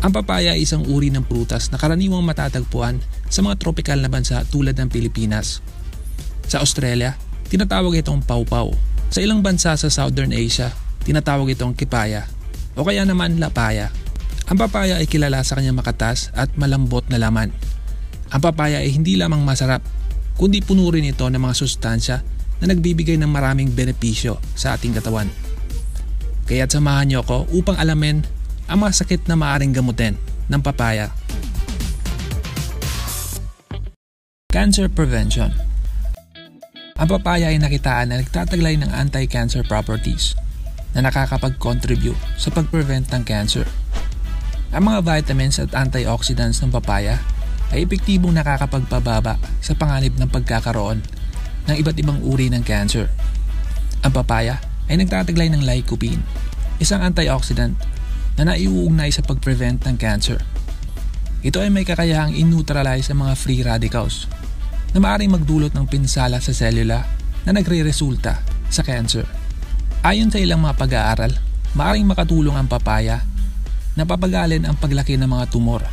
Ang papaya ay isang uri ng prutas na karaniwang matatagpuan sa mga tropikal na bansa tulad ng Pilipinas. Sa Australia, tinatawag itong pawpaw. Sa ilang bansa sa Southern Asia, tinatawag itong kipaya o kaya naman lapaya. Ang papaya ay kilala sa kanyang makatas at malambot na laman. Ang papaya ay hindi lamang masarap, kundi puno rin ito ng mga sustansya na nagbibigay ng maraming benepisyo sa ating katawan. Kaya't samahan niyo ako upang alamin ang mga sakit na maaaring gamutin ng papaya. Cancer prevention. Ang papaya ay nakitaan na nagtataglay ng anti-cancer properties na nakakapag-contribute sa pag-prevent ng cancer. Ang mga vitamins at antioxidants ng papaya ay epektibong nakakapagpababa sa panganib ng pagkakaroon ng iba't ibang uri ng cancer. Ang papaya ay nagtataglay ng lycopene, isang antioxidant na naiuugnay sa pag-prevent ng cancer. Ito ay may kakayahang in-neutralize ang mga free radicals na maaaring magdulot ng pinsala sa selula na nagre-resulta sa cancer. Ayon sa ilang mga pag-aaral, maaaring makatulong ang papaya na papagalin ang paglaki ng mga tumor.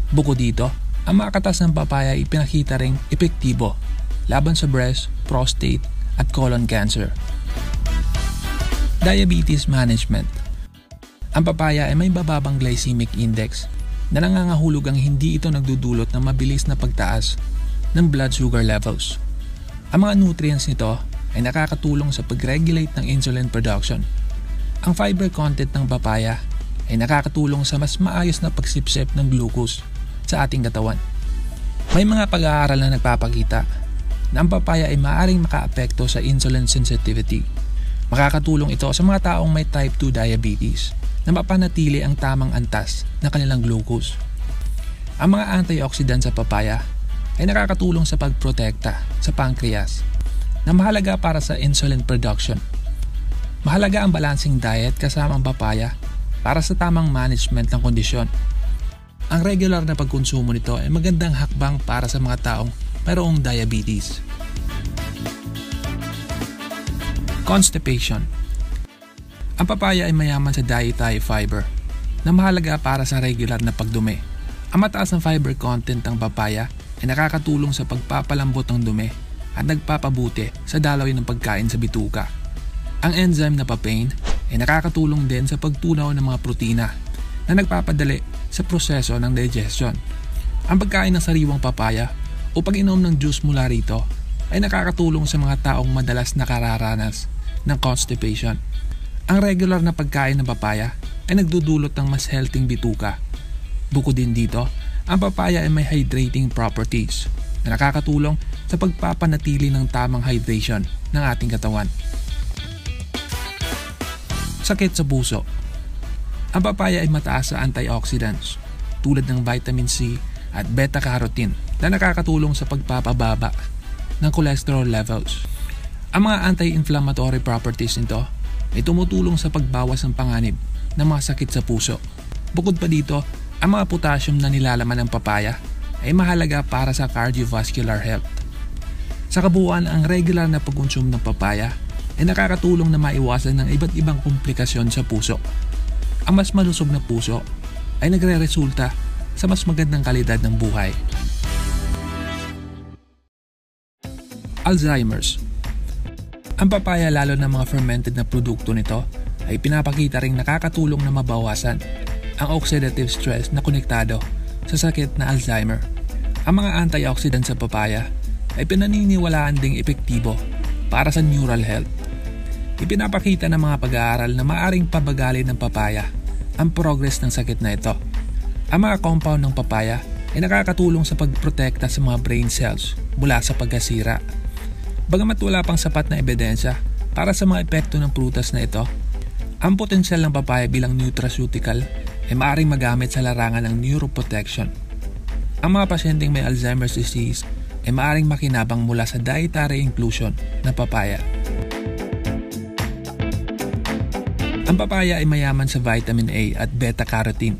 Bukod dito, ang mga katas ng papaya ay pinakita ring epektibo laban sa breast, prostate at colon cancer. Diabetes management. Ang papaya ay may bababang glycemic index na nangangahulog ang hindi ito nagdudulot ng mabilis na pagtaas ng blood sugar levels. Ang mga nutrients nito ay nakakatulong sa pag-regulate ng insulin production. Ang fiber content ng papaya ay nakakatulong sa mas maayos na pagsipsip ng glucose sa ating katawan. May mga pag-aaral na nagpapakita na ang papaya ay maaaring makaapekto sa insulin sensitivity. Makakatulong ito sa mga taong may type 2 diabetes na mapanatili ang tamang antas ng kanilang glucose. Ang mga antioxidants sa papaya ay nakakatulong sa pagprotekta sa pancreas na mahalaga para sa insulin production. Mahalaga ang balancing diet kasama ang papaya para sa tamang management ng kondisyon. Ang regular na pagkonsumo nito ay magandang hakbang para sa mga taong mayroong diabetes. Constipation. Ang papaya ay mayaman sa dietary fiber na mahalaga para sa regular na pagdumi. Ang mataas na fiber content ng papaya ay nakakatulong sa pagpapalambot ng dumi at nagpapabuti sa daloy ng pagkain sa bituka. Ang enzyme na papain ay nakakatulong din sa pagtunaw ng mga protina na nagpapadali sa proseso ng digestion. Ang pagkain ng sariwang papaya o pag-inom ng juice mula rito ay nakakatulong sa mga taong madalas nakararanas ng constipation. Ang regular na pagkain ng papaya ay nagdudulot ng mas healthy bituka. Bukod din dito, ang papaya ay may hydrating properties na nakakatulong sa pagpapanatili ng tamang hydration ng ating katawan. Sakit sa puso. Ang papaya ay mataas sa antioxidants tulad ng vitamin C at beta-carotene na nakakatulong sa pagpapababa ng cholesterol levels. Ang mga anti-inflammatory properties nito ay tumutulong sa pagbawas ng panganib ng mga sakit sa puso. Bukod pa dito, ang mga potassium na nilalaman ng papaya ay mahalaga para sa cardiovascular health. Sa kabuuan, ang regular na pagkonsumo ng papaya ay nakakatulong na maiwasan ng iba't ibang komplikasyon sa puso. Ang mas malusog na puso ay nagre-resulta sa mas magandang kalidad ng buhay. Alzheimer's. Ang papaya, lalo na mga fermented na produkto nito, ay pinapakita ring nakakatulong na mabawasan ang oxidative stress na konektado sa sakit na Alzheimer. Ang mga antioxidants sa papaya ay pinaniniwalaan ding epektibo para sa neural health. Ipinapakita ng mga pag-aaral na maaaring pabagalin ng papaya ang progress ng sakit na ito. Ang mga compound ng papaya ay nakakatulong sa pagprotekta sa mga brain cells mula sa pagkasira. Bagamat wala pang sapat na ebidensya para sa mga epekto ng prutas na ito, ang potensyal ng papaya bilang nutraceutical ay maaaring magamit sa larangan ng neuroprotection. Ang mga pasyenteng may Alzheimer's disease ay maaaring makinabang mula sa dietary inclusion ng papaya. Ang papaya ay mayaman sa vitamin A at beta-carotene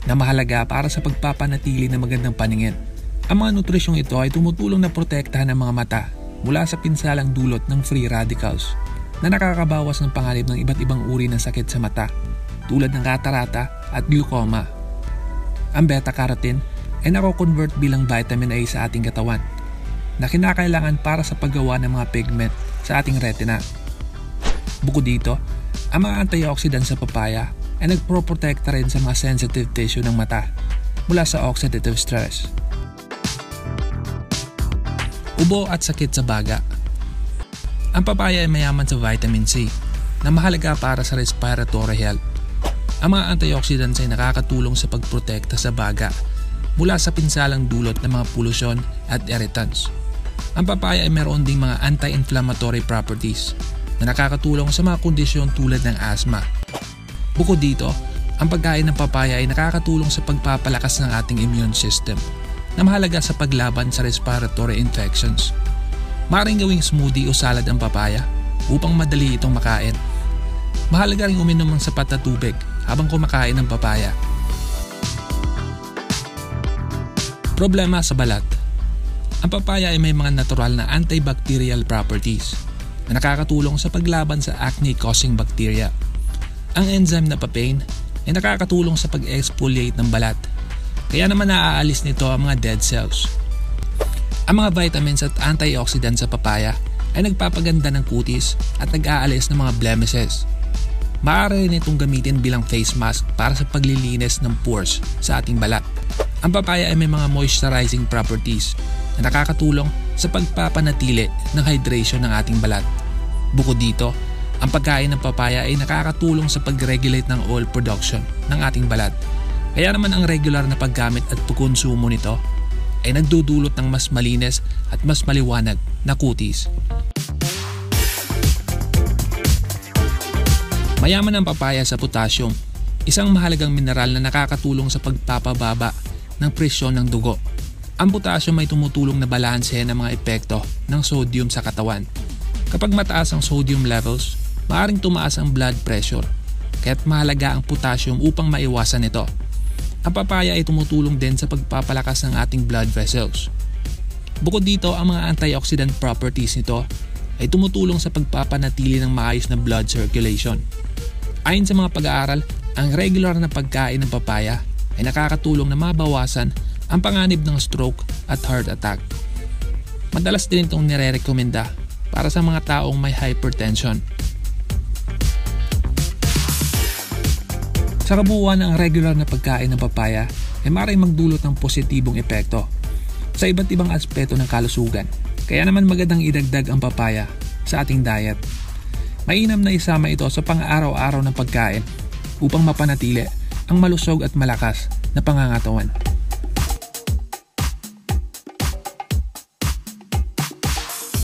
na mahalaga para sa pagpapanatili ng magandang paningin. Ang mga nutrisyong ito ay tumutulong na protektahan ang mga mata mula sa pinsalang dulot ng free radicals na nakakabawas ng panganib ng iba't ibang uri ng sakit sa mata tulad ng katarata at glaucoma. Ang beta-carotene ay nako-convert bilang vitamin A sa ating katawan na kinakailangan para sa paggawa ng mga pigment sa ating retina. Bukod dito, ang mga antioxidant sa papaya ay nagproprotekta rin sa mga sensitive tissue ng mata mula sa oxidative stress. Ubo at sakit sa baga. Ang papaya ay mayaman sa vitamin C na mahalaga para sa respiratory health. Ang mga antioxidants ay nakakatulong sa pagprotekta sa baga mula sa pinsalang dulot ng mga polusyon at irritants. Ang papaya ay meron ding mga anti-inflammatory properties na nakakatulong sa mga kondisyon tulad ng asthma. Bukod dito, ang pagkain ng papaya ay nakakatulong sa pagpapalakas ng ating immune system na mahalaga sa paglaban sa respiratory infections. Maaaring gawing smoothie o salad ang papaya upang madali itong makain. Mahalaga ring uminom ng sapat na tubig habang kumakain ng papaya. Problema sa balat. Ang papaya ay may mga natural na antibacterial properties na nakakatulong sa paglaban sa acne-causing bacteria. Ang enzyme na papain ay nakakatulong sa pag-exfoliate ng balat, kaya naman naaalis nito ang mga dead cells. Ang mga vitamins at antioxidants sa papaya ay nagpapaganda ng kutis at nag-aalis ng mga blemishes. Maaari rin itong gamitin bilang face mask para sa paglilinis ng pores sa ating balat. Ang papaya ay may mga moisturizing properties na nakakatulong sa pagpapanatili ng hydration ng ating balat. Bukod dito, ang pagkain ng papaya ay nakakatulong sa pag-regulate ng oil production ng ating balat. Kaya naman ang regular na paggamit at pagkonsumo nito ay nagdudulot ng mas malinis at mas maliwanag na kutis. Mayaman ang papaya sa potassium, isang mahalagang mineral na nakakatulong sa pagpapababa ng presyon ng dugo. Ang potassium ay tumutulong na balansehin ang mga epekto ng sodium sa katawan. Kapag mataas ang sodium levels, maaaring tumaas ang blood pressure, kaya't mahalaga ang potassium upang maiwasan ito. Ang papaya ay tumutulong din sa pagpapalakas ng ating blood vessels. Bukod dito, ang mga antioxidant properties nito ay tumutulong sa pagpapanatili ng maayos na blood circulation. Ayon sa mga pag-aaral, ang regular na pagkain ng papaya ay nakakatulong na mabawasan ang panganib ng stroke at heart attack. Madalas din itong nire-rekomenda para sa mga taong may hypertension. Sa kabuuan, ang regular na pagkain ng papaya ay maaaring magdulot ng positibong epekto sa iba't ibang aspeto ng kalusugan. Kaya naman magandang idagdag ang papaya sa ating diet. Mainam na isama ito sa pang-araw-araw na pagkain upang mapanatili ang malusog at malakas na pangangatawan.